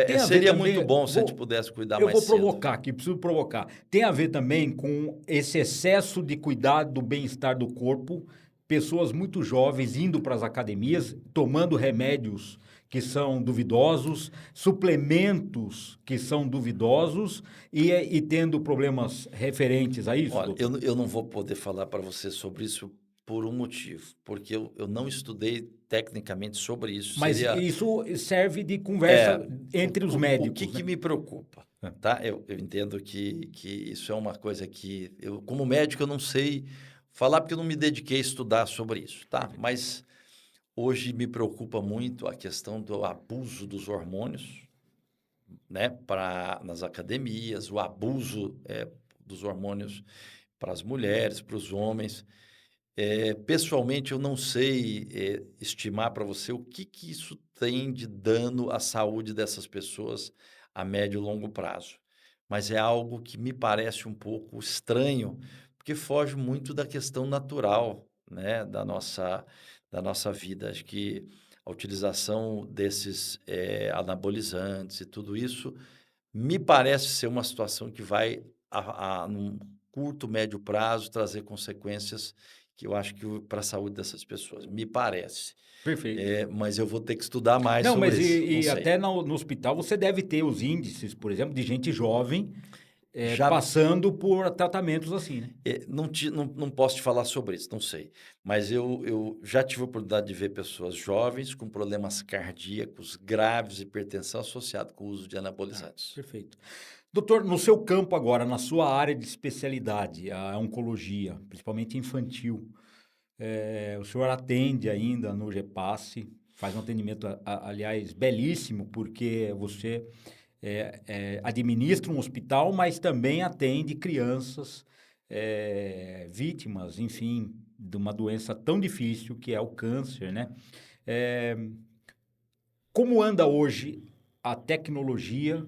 Tem a ver seria muito também, bom se a gente pudesse cuidar eu mais vou cedo. provocar aqui, preciso provocar. Tem a ver também com esse excesso de cuidado do bem-estar do corpo, pessoas muito jovens indo para as academias, tomando remédios que são duvidosos, suplementos que são duvidosos e tendo problemas referentes a isso, Olha, doutor? eu não vou poder falar para você sobre isso por um motivo, porque eu não estudei tecnicamente sobre isso. Mas Seria isso serve de conversa É, entre os o que médicos, que né? me preocupa, É. tá? Eu entendo que isso é uma coisa que eu, como médico, eu não sei falar porque eu não me dediquei a estudar sobre isso, tá? Perfeito. Mas hoje me preocupa muito a questão do abuso dos hormônios, né? Nas academias, o abuso dos hormônios para as mulheres, para os homens. Pessoalmente, eu não sei estimar para você o que isso tem de dano à saúde dessas pessoas a médio e longo prazo. Mas é algo que me parece um pouco estranho, porque foge muito da questão natural, né, da nossa vida. Acho que a utilização desses anabolizantes e tudo isso me parece ser uma situação que vai, num curto, médio prazo, trazer consequências que eu acho que para a saúde dessas pessoas, me parece. Perfeito. Mas eu vou ter que estudar mais Não, sobre mas isso, não e sei. até no hospital você deve ter os índices, por exemplo, de gente jovem Já passando por tratamentos assim, né? não posso te falar sobre isso, não sei. Mas eu já tive a oportunidade de ver pessoas jovens com problemas cardíacos graves, hipertensão associado com o uso de Ah, anabolizantes. perfeito. Doutor, no seu campo agora, na sua área de especialidade, a oncologia, principalmente infantil, o senhor atende ainda no GEPASSE, faz um atendimento, aliás, belíssimo, porque você administra um hospital, mas também atende crianças vítimas, enfim, de uma doença tão difícil que é o câncer, né? Eh, como anda hoje a tecnologia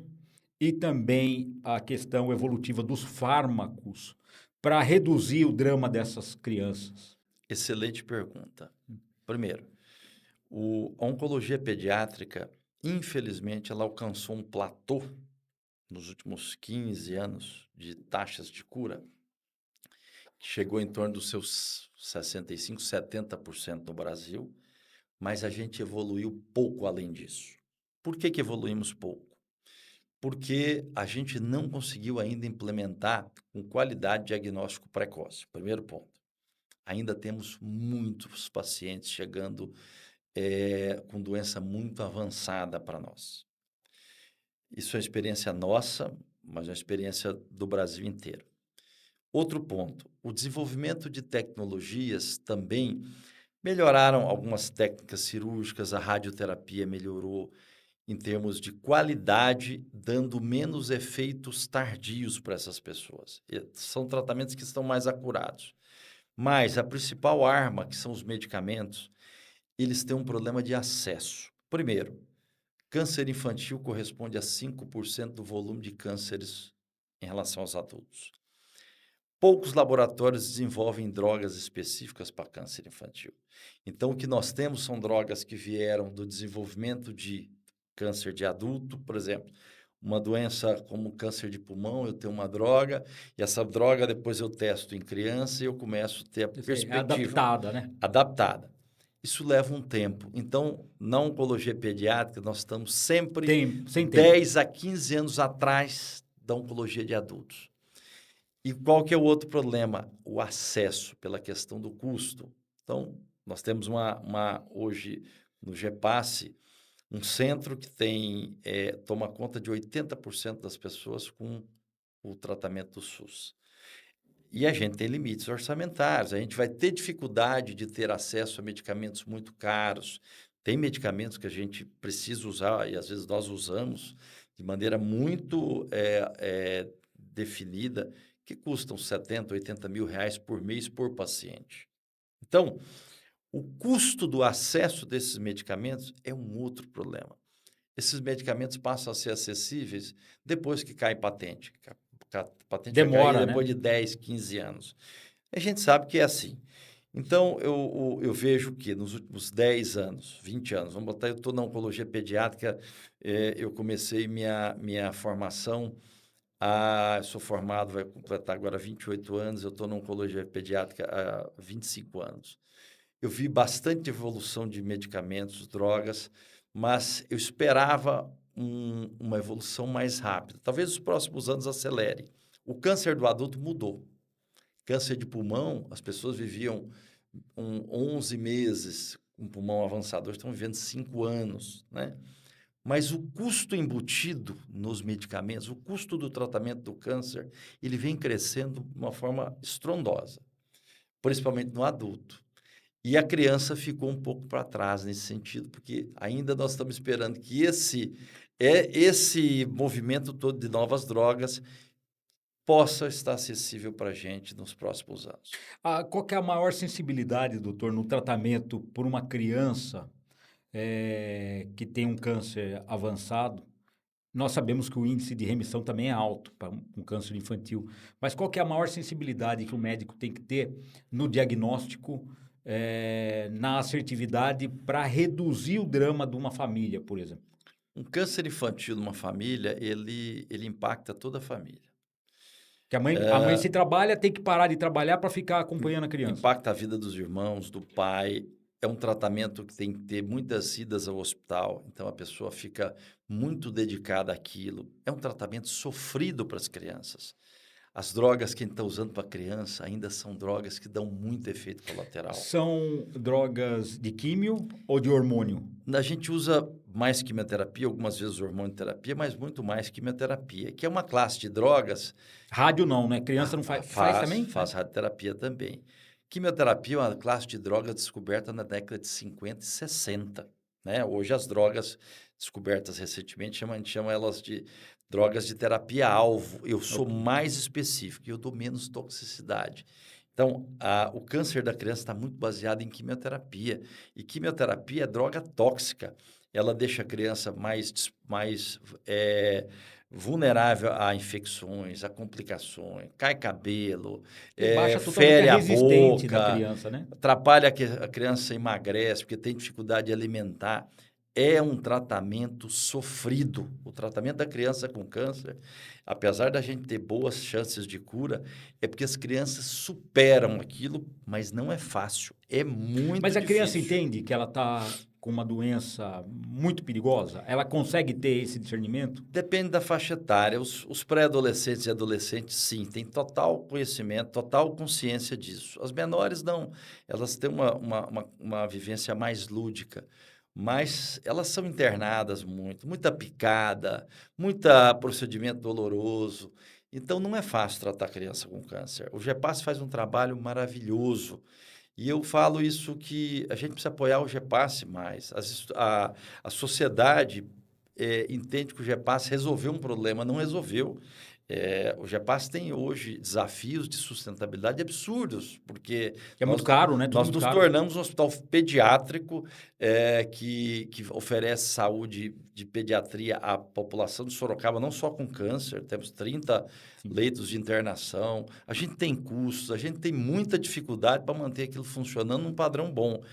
e também a questão evolutiva dos fármacos para reduzir o drama dessas crianças? Excelente pergunta. Primeiro, a oncologia pediátrica, infelizmente, ela alcançou um platô nos últimos 15 anos de taxas de cura, que chegou em torno dos seus 65, 70% no Brasil, mas a gente evoluiu pouco além disso. Por que que evoluímos pouco? Porque a gente não conseguiu ainda implementar com qualidade diagnóstico precoce. Primeiro ponto. Ainda temos muitos pacientes chegando com doença muito avançada para nós. Isso é uma experiência nossa, mas é uma experiência do Brasil inteiro. Outro ponto, o desenvolvimento de tecnologias também melhoraram algumas técnicas cirúrgicas, a radioterapia melhorou em termos de qualidade, dando menos efeitos tardios para essas pessoas. São tratamentos que estão mais acurados. Mas a principal arma, que são os medicamentos, eles têm um problema de acesso. Primeiro, câncer infantil corresponde a 5% do volume de cânceres em relação aos adultos. poucos laboratórios desenvolvem drogas específicas para câncer infantil. Então, o que nós temos são drogas que vieram do desenvolvimento de câncer de adulto, por exemplo, uma doença como câncer de pulmão, eu tenho uma droga, e essa droga depois eu testo em criança e eu começo a ter a É perspectiva adaptada, né? adaptada. Isso leva um tempo. Então, na oncologia pediátrica, nós estamos sempre Sem tempo. 10 a 15 anos atrás da oncologia de adultos. E qual que é o outro problema? O acesso, pela questão do custo. Então, nós temos hoje, no GEPASSE, um centro que toma conta de 80% das pessoas com o tratamento do SUS. E a gente tem limites orçamentários, a gente vai ter dificuldade de ter acesso a medicamentos muito caros. Tem medicamentos que a gente precisa usar, e às vezes nós usamos de maneira muito definida, que custam 70, 80 mil reais por mês por paciente. Então, o custo do acesso desses medicamentos é um outro problema. Esses medicamentos passam a ser acessíveis depois que cai patente. A patente vai cair Demora, depois né? de 10, 15 anos. A gente sabe que é assim. Então, eu vejo que nos últimos 10 anos, 20 anos, vamos botar, eu estou na oncologia pediátrica, eu comecei minha formação, eu sou formado, vai completar agora 28 anos, eu estou na oncologia pediátrica há 25 anos. Eu vi bastante evolução de medicamentos, drogas, mas eu esperava uma evolução mais rápida. Talvez os próximos anos acelere. O câncer do adulto mudou. Câncer de pulmão, as pessoas viviam 11 meses com pulmão avançado, hoje estão vivendo 5 anos, né? Mas o custo embutido nos medicamentos, o custo do tratamento do câncer, ele vem crescendo de uma forma estrondosa, principalmente no adulto. E a criança ficou um pouco para trás nesse sentido, porque ainda nós estamos esperando que esse movimento todo de novas drogas possa estar acessível para a gente nos próximos anos. Qual que é a maior sensibilidade, doutor, no tratamento por uma criança que tem um câncer avançado? Nós sabemos que o índice de remissão também é alto para um câncer infantil, mas qual que é a maior sensibilidade que o médico tem que ter no diagnóstico, na assertividade para reduzir o drama de uma família, por exemplo? Um câncer infantil numa família, ele impacta toda a família. Que a mãe se trabalha, tem que parar de trabalhar para ficar acompanhando a criança. Impacta a vida dos irmãos, do pai. É um tratamento que tem que ter muitas idas ao hospital, então a pessoa fica muito dedicada àquilo. É um tratamento sofrido para as crianças. As drogas que a gente está usando para criança ainda são drogas que dão muito efeito colateral. São drogas de químio ou de hormônio? A gente usa mais quimioterapia, algumas vezes hormonioterapia, mas muito mais quimioterapia, que é uma classe de drogas. Rádio não, né? Criança não faz também? Faz radioterapia também. Quimioterapia é uma classe de drogas descoberta na década de 50 e 60, né? Hoje as drogas descobertas recentemente, a gente chama elas de drogas de terapia-alvo. Eu sou mais específico e eu dou menos toxicidade. Então, o câncer da criança está muito baseado em quimioterapia. E quimioterapia é droga tóxica. Ela deixa a criança mais vulnerável a infecções, a complicações, cai cabelo, E baixa totalmente fere a a resistente da boca, criança, né? atrapalha que a criança emagrece, porque tem dificuldade de alimentar. É um tratamento sofrido. O tratamento da criança com câncer, apesar da gente ter boas chances de cura, é porque as crianças superam aquilo, mas não é fácil. É muito Mas a criança difícil. entende que ela está com uma doença muito perigosa? Ela consegue ter esse discernimento? Depende da faixa etária. Os pré-adolescentes e adolescentes, sim, têm total conhecimento, total consciência disso. As menores, não. Elas têm uma vivência mais lúdica. Mas elas são internadas muita picada, muito procedimento doloroso. Então, não é fácil tratar criança com câncer. O GEPASSE faz um trabalho maravilhoso. E eu falo isso que a gente precisa apoiar o GEPASSE mais. A sociedade entende que o GEPASSE resolveu um problema, não resolveu. O GEPAS tem hoje desafios de sustentabilidade absurdos, porque Que é muito caro, né? Tudo nós muito nos caro. tornamos um hospital pediátrico que oferece saúde de pediatria à população de Sorocaba, não só com câncer, temos 30 Sim. leitos de internação, a gente tem custos, a gente tem muita dificuldade para manter aquilo funcionando num padrão bom.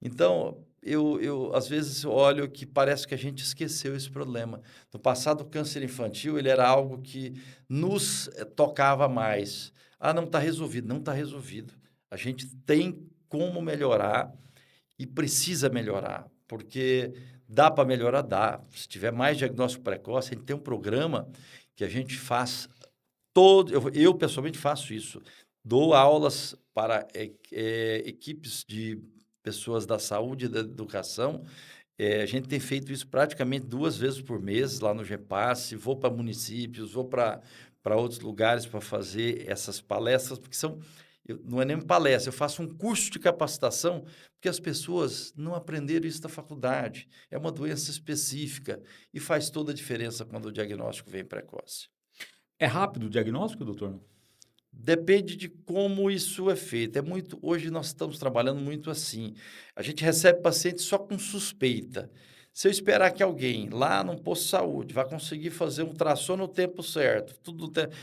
Então, eu às vezes olho que parece que a gente esqueceu esse problema. No passado, o câncer infantil ele era algo que nos tocava mais. Ah, não está resolvido. Não está resolvido. A gente tem como melhorar e precisa melhorar, porque dá para melhorar, dá. Se tiver mais diagnóstico precoce, a gente tem um programa que a gente faz todo. Eu pessoalmente faço isso. Dou aulas para equipes de pessoas da saúde e da educação. A gente tem feito isso praticamente 2 vezes por mês lá no GEPAS. Vou para municípios, vou para outros lugares para fazer essas palestras, porque não é nem palestra, eu faço um curso de capacitação, porque as pessoas não aprenderam isso na faculdade. É uma doença específica e faz toda a diferença quando o diagnóstico vem precoce. É rápido o diagnóstico, doutor? Depende de como isso é feito. Hoje nós estamos trabalhando muito assim. A gente recebe paciente só com suspeita. Se eu esperar que alguém lá no posto de saúde vai conseguir fazer um ultrassom no tempo certo,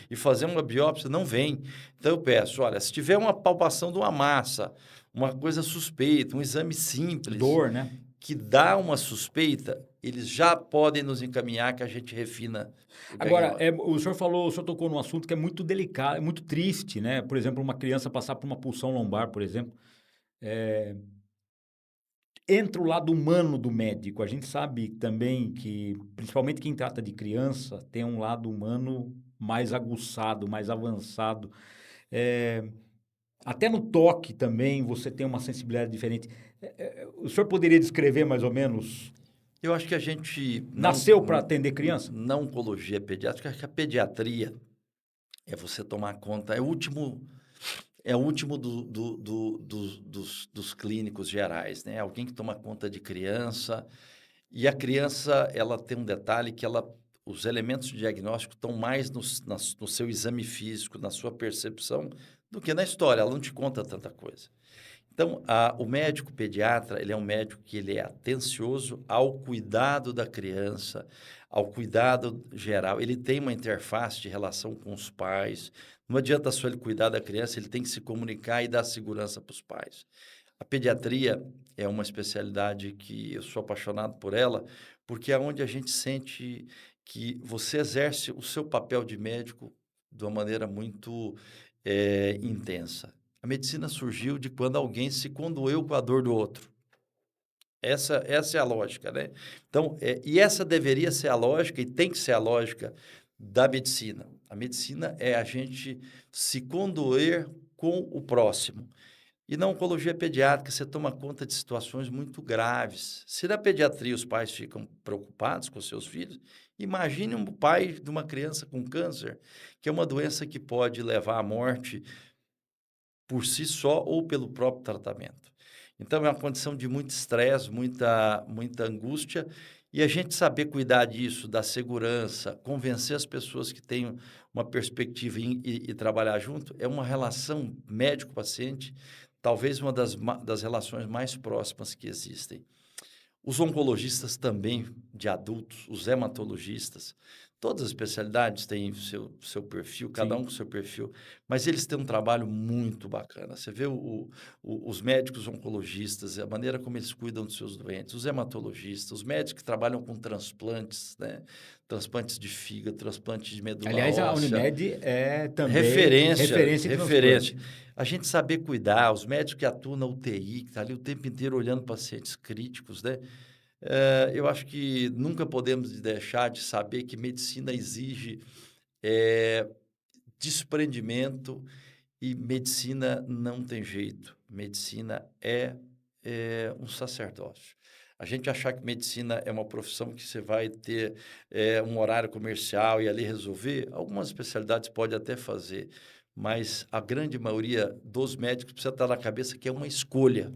e fazer uma biópsia, não vem. Então eu peço, olha, se tiver uma palpação de uma massa, uma coisa suspeita, um exame simples Dor, né? que dá uma suspeita, eles já podem nos encaminhar que a gente refina o Agora, diagnóstico. o senhor tocou num assunto que é muito delicado, é muito triste, né? Por exemplo, uma criança passar por uma punção lombar, por exemplo. Entra o lado humano do médico. A gente sabe também que, principalmente quem trata de criança, tem um lado humano mais aguçado, mais avançado. Eh, Até no toque também você tem uma sensibilidade diferente. O senhor poderia descrever mais ou menos? Eu acho que a gente Nasceu para atender criança? na oncologia pediátrica, acho que a pediatria é você tomar conta, é o último dos clínicos gerais, né? Alguém que toma conta de criança, e a criança, ela tem um detalhe que os elementos de diagnóstico estão mais no seu exame físico, na sua percepção, do que na história, ela não te conta tanta coisa. Então, o médico pediatra, ele é um médico que ele é atencioso ao cuidado da criança, ao cuidado geral. Ele tem uma interface de relação com os pais. Não adianta só ele cuidar da criança, ele tem que se comunicar e dar segurança para os pais. A pediatria é uma especialidade que eu sou apaixonado por ela, porque é onde a gente sente que você exerce o seu papel de médico de uma maneira muito intensa. A medicina surgiu de quando alguém se condoeu com a dor do outro. Essa é a lógica, né? Então, e essa deveria ser a lógica e tem que ser a lógica da medicina. A medicina é a gente se condoer com o próximo. E na oncologia pediátrica, você toma conta de situações muito graves. Se na pediatria os pais ficam preocupados com seus filhos, imagine um pai de uma criança com câncer, que é uma doença que pode levar à morte por si só ou pelo próprio tratamento. Então, é uma condição de muito estresse, muita angústia, e a gente saber cuidar disso, da segurança, convencer as pessoas que têm uma perspectiva e trabalhar junto, é uma relação médico-paciente, talvez uma das relações mais próximas que existem. Os oncologistas também de adultos, os hematologistas, todas as especialidades têm seu perfil, cada um Sim. com seu perfil, mas eles têm um trabalho muito bacana. Você vê os médicos oncologistas, a maneira como eles cuidam dos seus doentes, os hematologistas, os médicos que trabalham com transplantes, né? Transplantes de fígado, transplantes de medula Aliás, a óssea, Unimed é também referência, referência em referência. transplante. A gente saber cuidar, os médicos que atuam na UTI, que está ali o tempo inteiro olhando pacientes críticos, né? Eu acho que nunca podemos deixar de saber que medicina exige eh, desprendimento e medicina não tem jeito. Medicina é um sacerdócio. A gente achar que medicina é uma profissão que você vai ter um horário comercial e ali resolver, algumas especialidades pode até fazer, mas a grande maioria dos médicos precisa estar na cabeça que é uma escolha.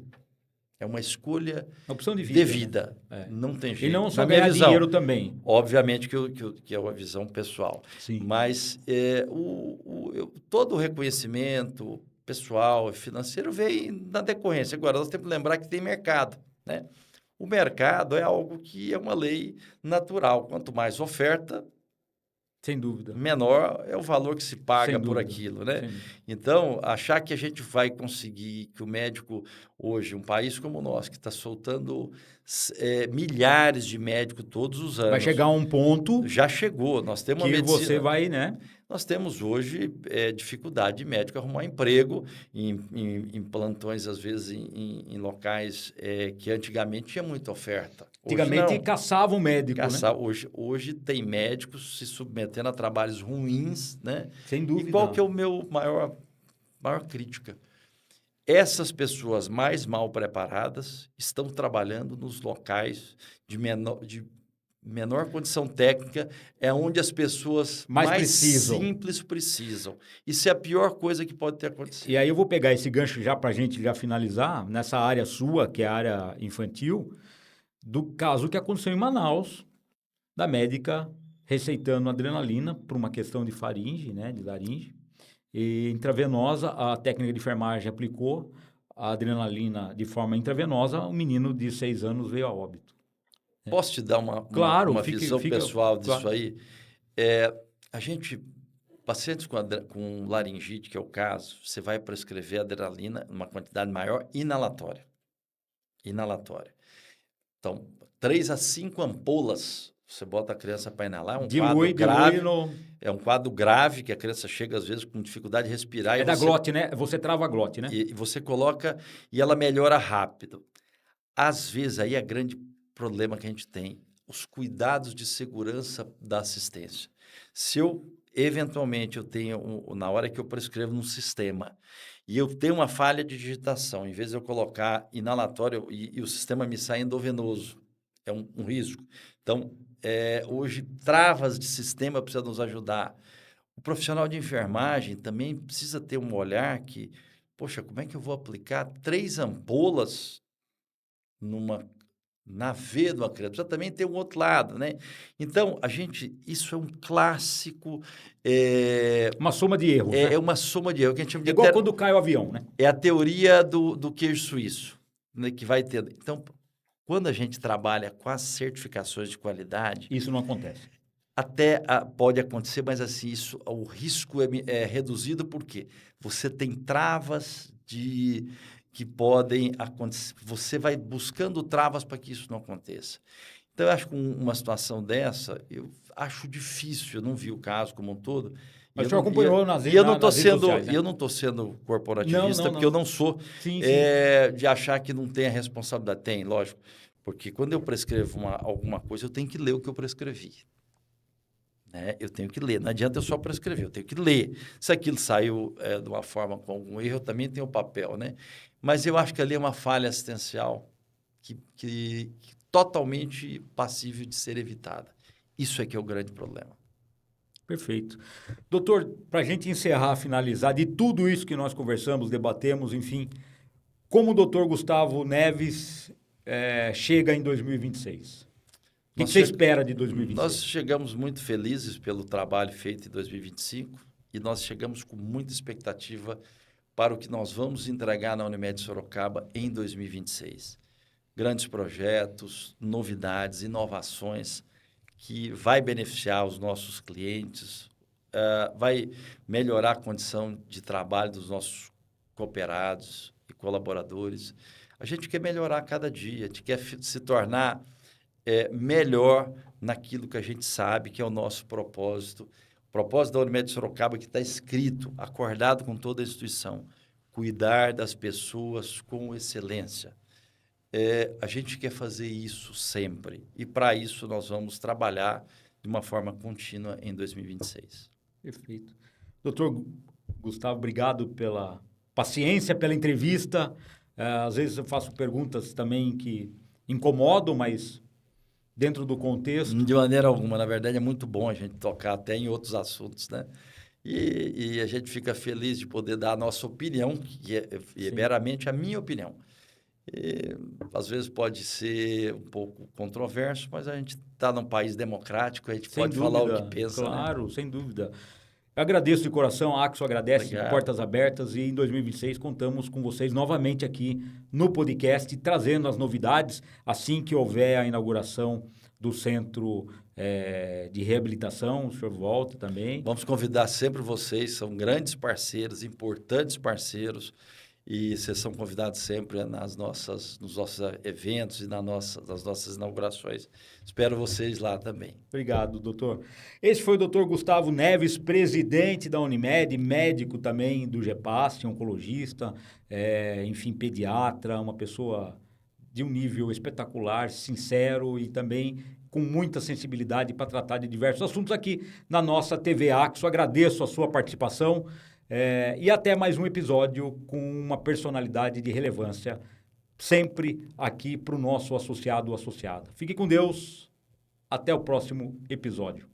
É uma escolha Opção de de vida. vida. Né? Não tem E jeito. não só Na minha ganhar visão, dinheiro também. obviamente que é uma visão pessoal. Sim. Mas todo o reconhecimento pessoal e financeiro vem na decorrência. Agora, nós temos que lembrar que tem mercado, né? O mercado é algo que é uma lei natural. Quanto mais oferta, Sem dúvida. menor é o valor que se paga Sem por dúvida. aquilo, né? Sem dúvida. Então, achar que a gente vai conseguir, que o médico hoje, um país como o nosso, que está soltando milhares de médicos todos os anos, Vai chegar um ponto já chegou. Nós temos uma que medicina. você vai, né? Nós temos hoje dificuldade de médico arrumar emprego em plantões, às vezes em locais que antigamente tinha muita oferta. Hoje Antigamente não. caçavam médico, Caçar, né? hoje tem médicos se submetendo a trabalhos ruins, né? Sem dúvida. E qual que é o meu maior crítica? Essas pessoas mais mal preparadas estão trabalhando nos locais de menor condição técnica, é onde as pessoas mais simples precisam. Isso é a pior coisa que pode ter acontecido. E aí eu vou pegar esse gancho já para a gente já finalizar, nessa área sua, que é a área infantil, do caso que aconteceu em Manaus, da médica receitando adrenalina por uma questão de faringe, né, de laringe, e intravenosa, a técnica de enfermagem aplicou a adrenalina de forma intravenosa, o menino de 6 anos veio a óbito. Posso te dar uma visão pessoal disso aí? A gente, pacientes com laringite, que é o caso, você vai prescrever adrenalina numa quantidade maior inalatória. Então, 3 a 5 ampolas, você bota a criança para inalar, é um quadro grave. É um quadro grave, que a criança chega, às vezes, com dificuldade de respirar. É da glote, né? Você trava a glote, né? E você coloca e ela melhora rápido. Às vezes, aí é grande problema que a gente tem, os cuidados de segurança da assistência. Se eventualmente, eu tenho, na hora que eu prescrevo num sistema, e eu tenho uma falha de digitação, em vez de eu colocar inalatório e o sistema me sai endovenoso, é um risco. Então, hoje, travas de sistema precisam nos ajudar. O profissional de enfermagem também precisa ter um olhar que, poxa, como é que eu vou aplicar 3 ampolas na veia de uma criança? Precisa também ter um outro lado, né? Então, isso é um clássico... uma soma de erros, né? É uma soma de erros. Que a gente chama de igual quando cai o avião, né? É a teoria do queijo suíço, né, que vai tendo. Então, quando a gente trabalha com as certificações de qualidade... Isso não acontece. Até pode acontecer, mas assim, o risco é reduzido porque você tem travas que podem acontecer. Você vai buscando travas para que isso não aconteça. Então, eu acho que uma situação dessa, eu acho difícil, eu não vi o caso como um todo. Mas o senhor acompanhou nas redes sociais, né? Eu não estou sendo corporativista, porque eu não sou sim. De achar que não tem a responsabilidade. Tem, lógico. Porque quando eu prescrevo alguma coisa, eu tenho que ler o que eu prescrevi. Né? Eu tenho que ler, não adianta eu só prescrever, eu tenho que ler. Se aquilo saiu de uma forma com algum erro, eu também tenho o papel, né? Mas eu acho que ali é uma falha assistencial que totalmente passível de ser evitada. Isso é que é o grande problema. Perfeito. Doutor, para a gente encerrar, finalizar, de tudo isso que nós conversamos, debatemos, enfim, como o doutor Gustavo Neves chega em 2026? O que você espera de 2026? Nós chegamos muito felizes pelo trabalho feito em 2025 e nós chegamos com muita expectativa para o que nós vamos entregar na Unimed Sorocaba em 2026. Grandes projetos, novidades, inovações que vai beneficiar os nossos clientes, vai melhorar a condição de trabalho dos nossos cooperados e colaboradores. A gente quer melhorar a cada dia, a gente quer se tornar melhor naquilo que a gente sabe que é o nosso propósito. O propósito da Unimed Sorocaba que está escrito, acordado com toda a instituição, cuidar das pessoas com excelência. A gente quer fazer isso sempre e para isso nós vamos trabalhar de uma forma contínua em 2026. Perfeito. Doutor Gustavo, obrigado pela paciência, pela entrevista. Às vezes eu faço perguntas também que incomodam, mas dentro do contexto. De maneira alguma. Na verdade, é muito bom a gente tocar até em outros assuntos, né? E a gente fica feliz de poder dar a nossa opinião, que é meramente a minha opinião. Às vezes pode ser um pouco controverso, mas a gente está num país democrático, a gente Sem pode falar o que dúvida, pensa, né? claro, sem dúvida. Eu agradeço de coração, a Axo agradece, Obrigado. portas abertas, e em 2026 contamos com vocês novamente aqui no podcast, trazendo as novidades, assim que houver a inauguração do centro de reabilitação, o senhor volta também. Vamos convidar sempre vocês, são grandes parceiros, importantes parceiros, e vocês são convidados sempre nos nossos eventos e nas nossas inaugurações. Espero vocês lá também. Obrigado, doutor. Esse foi o doutor Gustavo Neves, presidente da Unimed, médico também do GEPAST, oncologista, enfim, pediatra, uma pessoa de um nível espetacular, sincero e também com muita sensibilidade para tratar de diversos assuntos aqui na nossa TV Axo. Agradeço a sua participação e até mais um episódio com uma personalidade de relevância, sempre aqui para o nosso associado ou associada. Fique com Deus. Até o próximo episódio.